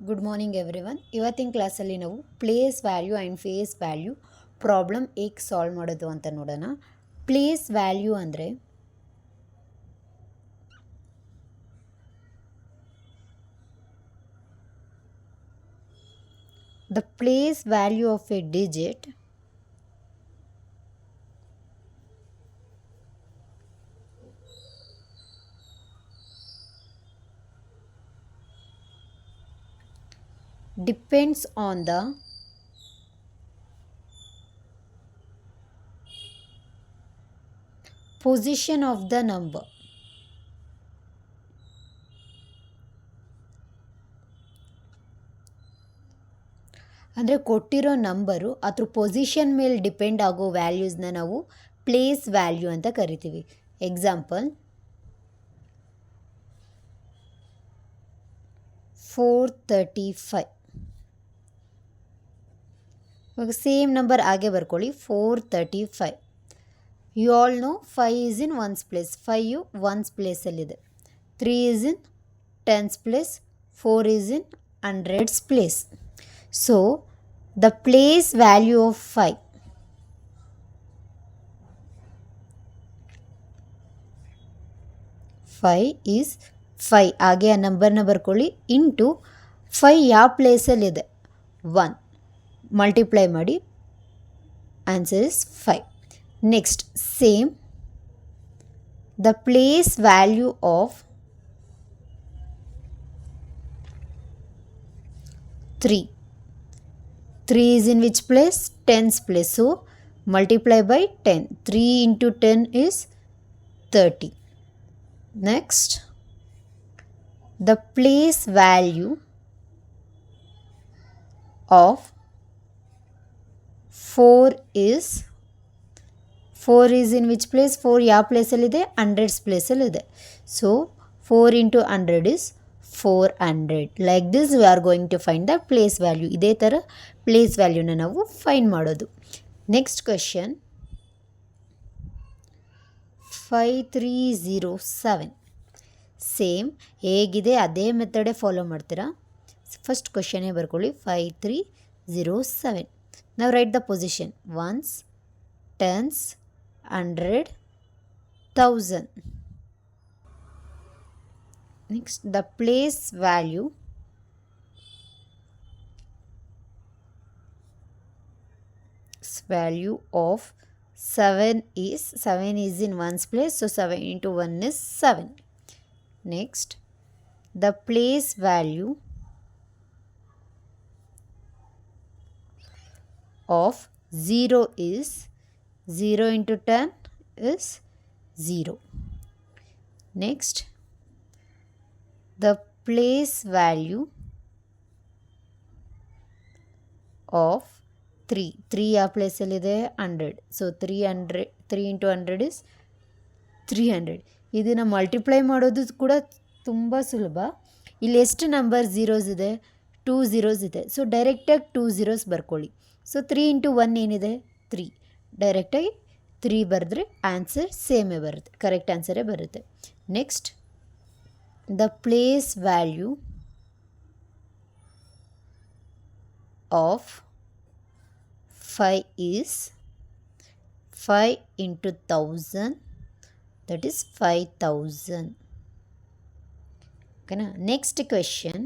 Good morning everyone. ಇವತ್ತಿನ ಕ್ಲಾಸಲ್ಲಿ ನಾವು place value and face value problem ಹೇಗೆ ಸಾಲ್ವ್ ಮಾಡೋದು ಅಂತ ನೋಡೋಣ. ಪ್ಲೇಸ್ ವ್ಯಾಲ್ಯೂ ಅಂದರೆ the place value of a digit depends on the position of the number. ಅಂದರೆ ಕೊಟ್ಟಿರೋ ನಂಬರು ಅದ್ರ ಪೊಸಿಷನ್ ಮೇಲೆ ಡಿಪೆಂಡ್ ಆಗೋ ವ್ಯಾಲ್ಯೂಸ್ನ ನಾವು ಪ್ಲೇಸ್ ವ್ಯಾಲ್ಯೂ ಅಂತ ಕರಿತೀವಿ. ಎಕ್ಸಾಂಪಲ್ 435. ಇವಾಗ ಸೇಮ್ ನಂಬರ್ ಹಾಗೆ ಬರ್ಕೊಳ್ಳಿ, 435. You all know 5 is in ones place, 5 ones ಪ್ಲೇಸಲ್ಲಿದೆ. 3 is in tens place, 4 is in hundreds place. So the place value of 5 is 5. ಹಾಗೆ ಆ ನಂಬರ್ನ ಬರ್ಕೊಳ್ಳಿ. ಇಂಟು 5 ಯಾವ ಪ್ಲೇಸಲ್ಲಿದೆ 1 ಮಲ್ಟಿಪ್ಲೈ ಮಾಡಿ, answer is 5. Next same the place value of 3 is in which place? Tens place. So multiply by 10. 3 into 10 is 30. Next, the place value of 4 is in which place? 4 ಯಾವ ಪ್ಲೇಸಲ್ಲಿದೆ? Hundreds ಪ್ಲೇಸಲ್ಲಿದೆ. So 4 into 100 is 400. Like this we are going to find the place value. ಇದೇ ಥರ place ವ್ಯಾಲ್ಯೂನ ನಾವು find ಮಾಡೋದು. Next question 5307. Same ಹೇಗಿದೆ ಅದೇ ಮೆಥಡೇ follow ಮಾಡ್ತೀರಾ. ಫಸ್ಟ್ ಕ್ವೆಶನೇ ಬರ್ಕೊಳ್ಳಿ, 5307. ನಾವು right the position once, tense, 100, 1000. Next, the place value of 7 is in ones place, so 7 into 1 is 7. Next, the place value of 0 is 0 into 10 is 0. Next, the place value of 3 ಯಾವ ಪ್ಲೇಸಲ್ಲಿದೆ 100. So 3 into 100 is 300. ಇದನ್ನು multiply ಮಾಡೋದು ಕೂಡ ತುಂಬ ಸುಲಭ. ಇಲ್ಲಿ ಎಷ್ಟು number zeros ಇದೆ? 2 zeros ಇದೆ. ಸೊ ಡೈರೆಕ್ಟಾಗಿ 2 zeros ಬರ್ಕೊಳ್ಳಿ. ಸೊ 3 into 1 ಏನಿದೆ? 3. ಡೈರೆಕ್ಟಾಗಿ 3 ಬರೆದ್ರೆ ಆನ್ಸರ್ ಸೇಮೇ ಬರುತ್ತೆ, ಕರೆಕ್ಟ್ ಆನ್ಸರೇ ಬರುತ್ತೆ. Next, the place value of 5 is 5 into 1000, that is 5000. Okay, next question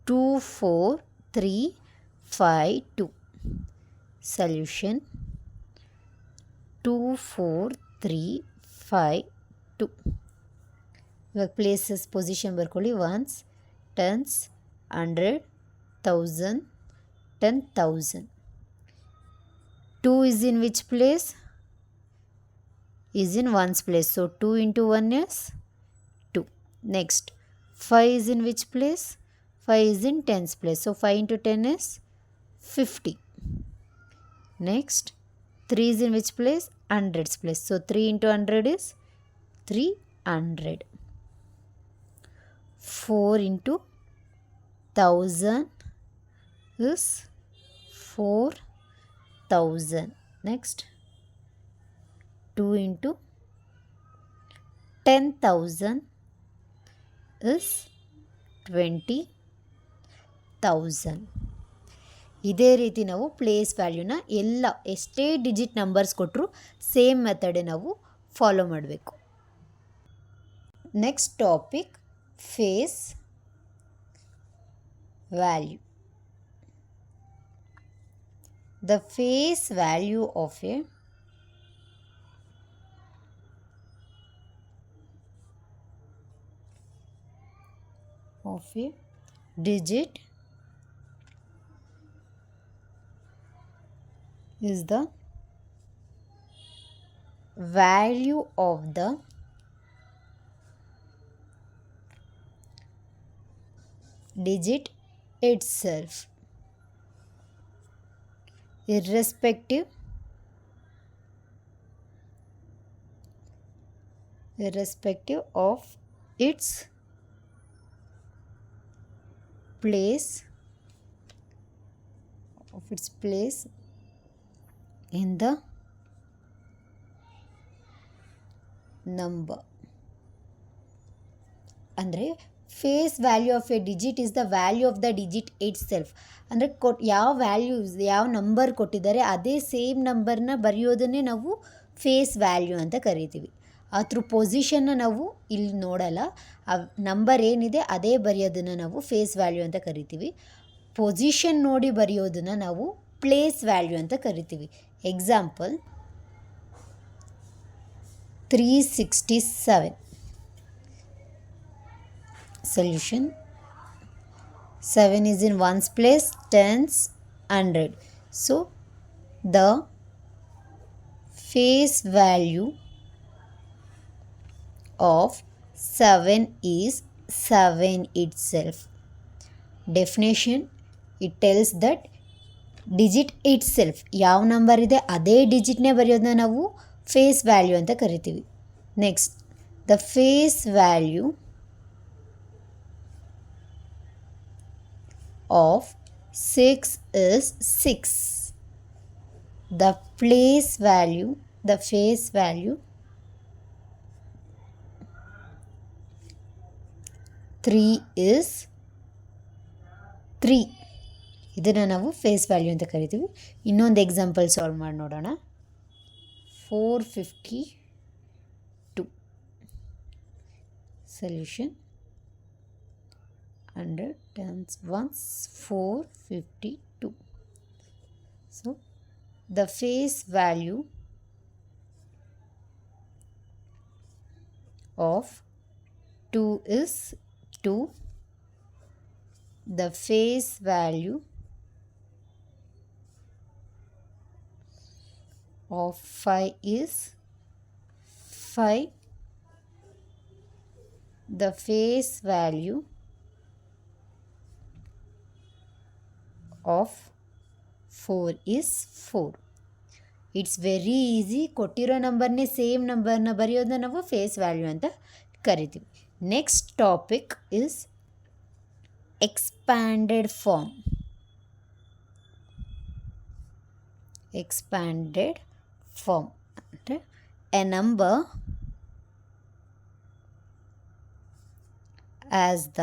24352. Solution 24352. ಇವಾಗ ಪ್ಲೇಸಸ್ ಪೊಸಿಷನ್ ಬರ್ಕೊಳ್ಳಿ, once, tense, 100, 1000, 10,000. 2 is in which place? Is in ones place. So 2 into 1 is 2. Next, 5 is in which place? 5 is in tens place. So 5 into 10 is 50. Next, 3 is in which place? Hundreds place. So 3 into 100 is 300. 4 into 1000 is 4000. Next, 2 into 10,000 is 20,000. ಇದೇ ರೀತಿ ನಾವು place ವ್ಯಾಲ್ಯೂನ ಎಲ್ಲ ಎಷ್ಟೇ digit numbers ಕೊಟ್ಟರು same ಮೆಥಡೇ ನಾವು follow ಮಾಡಬೇಕು. Next topic face value. The face value of a digit is the value of the digit itself, irrespective of its place in the number. ಅಂದರೆ face value of a digit is the value of the digit itself. ಅಂದರೆ ಯಾವ values ಯಾವ number ಕೊಟ್ಟಿದ್ದಾರೆ ಅದೇ same ನಂಬರ್ನ ಬರೆಯೋದನ್ನೇ ನಾವು face value ಅಂತ ಕರಿತೀವಿ. ಅದ್ರ ಪೊಸಿಷನ್ನ ನಾವು ಇಲ್ಲಿ ನೋಡಲ್ಲ, ಆ ನಂಬರ್ ಏನಿದೆ ಅದೇ ಬರೆಯೋದನ್ನು ನಾವು ಫೇಸ್ ವ್ಯಾಲ್ಯೂ ಅಂತ ಕರಿತೀವಿ. ಪೊಸಿಷನ್ ನೋಡಿ ಬರೆಯೋದನ್ನು ನಾವು ಪ್ಲೇಸ್ ವ್ಯಾಲ್ಯೂ ಅಂತ ಕರಿತೀವಿ. Example 367. Solution 7 is in ones place, tens, 100. So the face value of 7 is 7 itself. Definition, it tells that digit itself ಯಾವ ನಂಬರ್ ಇದೆ ಅದೇ ಡಿಜಿಟ್ನೇ ಬರೆಯೋದನ್ನ ನಾವು ಫೇಸ್ ವ್ಯಾಲ್ಯೂ ಅಂತ ಕರಿತೀವಿ. Next the face value of 6 is 6. The face value three is 3. ಇದನ್ನು ನಾವು ಫೇಸ್ ವ್ಯಾಲ್ಯೂ ಅಂತ ಕರಿತೀವಿ. ಇನ್ನೊಂದು ಎಕ್ಸಾಂಪಲ್ ಸಾಲ್ವ್ ಮಾಡಿ ನೋಡೋಣ. 452. Solution 100 times 1 452. So the face value of 2 is 2. The face value of 5 is 5. The face value of 4 is 4. It's very easy. ಕೊಟ್ಟಿರೋ ನಂಬರ್ನೇ same ನಂಬರ್ನ ಬರೆಯೋದನ್ನ ನಾವು ಫೇಸ್ ವ್ಯಾಲ್ಯೂ ಅಂತ ಕರಿತೀವಿ. Next topic is expanded form. Expanded form ಅಂದರೆ a number as the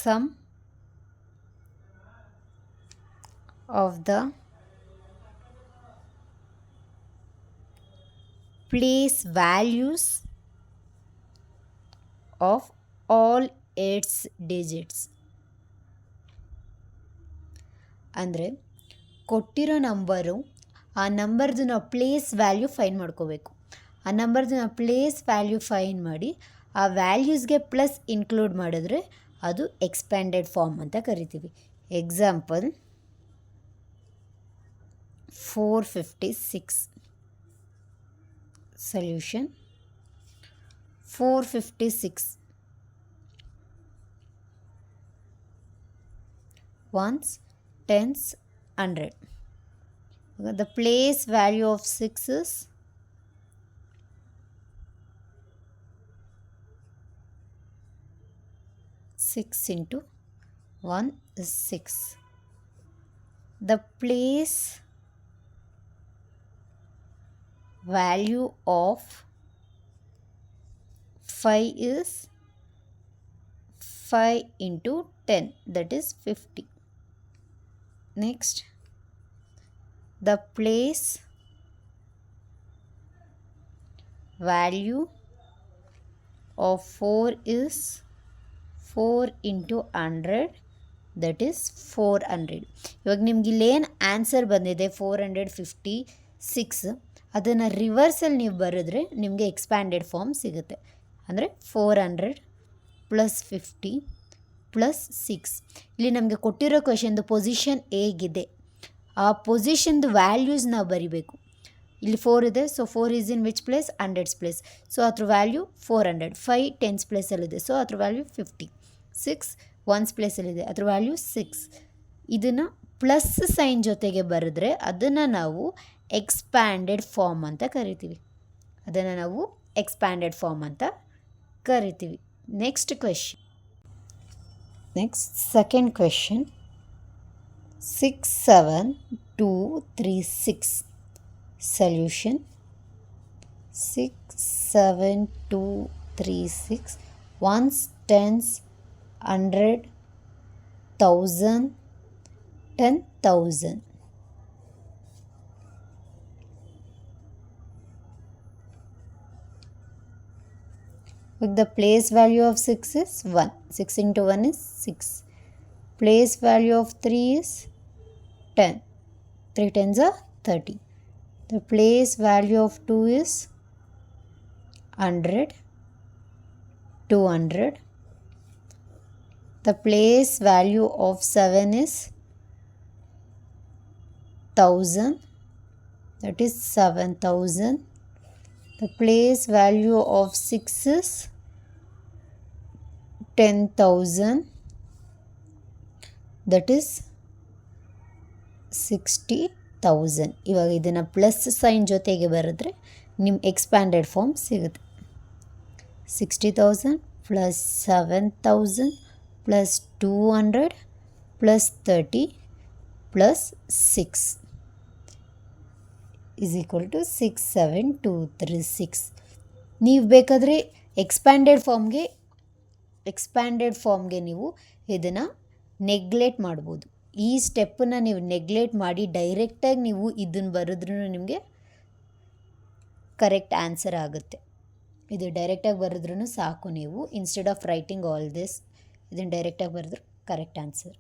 sum of the place values of all its digits. ಅಂದರೆ ಕೊಟ್ಟಿರೋ number ಆ ನಂಬರ್ದು ನಾವು ಪ್ಲೇಸ್ ವ್ಯಾಲ್ಯೂ ಫೈನ್ ಮಾಡ್ಕೋಬೇಕು. ಆ ನಂಬರ್ದು ನಾವು ಪ್ಲೇಸ್ ವ್ಯಾಲ್ಯೂ ಫೈನ್ ಮಾಡಿ ಆ ವ್ಯಾಲ್ಯೂಸ್ಗೆ ಪ್ಲಸ್ ಇನ್ಕ್ಲೂಡ್ ಮಾಡಿದ್ರೆ ಅದು ಎಕ್ಸ್ಪ್ಯಾಂಡೆಡ್ ಫಾರ್ಮ್ ಅಂತ ಕರಿತೀವಿ. Example 456. Solution 456. ones, tens, 100. The place value of 6 is 6 into 1 is 6. The place value of 5 is 5 into 10, that is 50. Next, the place value of 4 is 4 into 100, that is 400. ಇವಾಗ ನಿಮ್ಗೆ ಇಲ್ಲೇನು answer ಬಂದಿದೆ 456, ಅದನ್ನು ರಿವರ್ಸಲ್ಲಿ ನೀವು ಬರೆದ್ರೆ ನಿಮಗೆ ಎಕ್ಸ್ಪ್ಯಾಂಡೆಡ್ ಫಾರ್ಮ್ ಸಿಗುತ್ತೆ. ಅಂದರೆ 400 ಪ್ಲಸ್ 50 ಪ್ಲಸ್ 6. ಇಲ್ಲಿ ನಮಗೆ ಕೊಟ್ಟಿರೋ ಕ್ವೆಶನ್ದು ಪೊಸಿಷನ್ ಹೇಗಿದೆ, ಆ ಪೊಸಿಷನ್ದು ವ್ಯಾಲ್ಯೂಸ್ ನಾವು ಬರಿಬೇಕು. ಇಲ್ಲಿ 4 ಇದೆ, so 4 is in which place, 100s place, so ಅದ್ರ ವ್ಯಾಲ್ಯೂ 400. 5 10s ಪ್ಲೇಸಲ್ಲಿದೆ, ಸೊ ಅದ್ರ ವ್ಯಾಲ್ಯೂ 50. 6 1s ಪ್ಲೇಸಲ್ಲಿದೆ, ಅದ್ರ ವ್ಯಾಲ್ಯೂ 6. ಇದನ್ನು ಪ್ಲಸ್ ಸೈನ್ ಜೊತೆಗೆ ಬರೆದ್ರೆ ಅದನ್ನು ನಾವು ಎಕ್ಸ್ಪ್ಯಾಂಡೆಡ್ ಫಾರ್ಮ್ ಅಂತ ಕರಿತೀವಿ. Next question. Next second question. 6 7 2 3 6. Solution. 6 7 2 3 6. 1s 10s 100 1000 10,000. With the place value of 6 is 1. 6 into 1 is 6. Place value of 3 is 10. 3 tens are 30. The place value of 2 is 100, 200. The place value of 7 is 1000, that is 7,000. The place value of 6 is 10,000, that is 60,000. ಇವಾಗ ಇದನ್ನು plus sine ಜೊತೆಗೆ ಬರೆದ್ರೆ ನಿಮ್ಮ expanded form ಸಿಗುತ್ತೆ. 60,000 plus 7,000 plus 200 plus 30 plus 6 is equal to 67236. ನೀವು ಬೇಕಾದರೆ expanded ಫಾರ್ಮ್ಗೆ ನೀವು ಇದನ್ನು ನೆಗ್ಲೆಕ್ಟ್ ಮಾಡ್ಬೋದು. ಈ ಸ್ಟೆಪ್ಪನ್ನು ನೀವು ನೆಗ್ಲೆಕ್ಟ್ ಮಾಡಿ ಡೈರೆಕ್ಟಾಗಿ ನೀವು ಇದನ್ನು ಬರೆದ್ರೂ ನಿಮಗೆ ಕರೆಕ್ಟ್ ಆನ್ಸರ್ ಆಗುತ್ತೆ. ಇದು ಡೈರೆಕ್ಟಾಗಿ ಬರೆದ್ರೂ ಸಾಕು. ನೀವು instead of writing all this ಇದನ್ನು ಡೈರೆಕ್ಟಾಗಿ ಬರೆದ್ರೆ ಕರೆಕ್ಟ್ ಆನ್ಸರ್.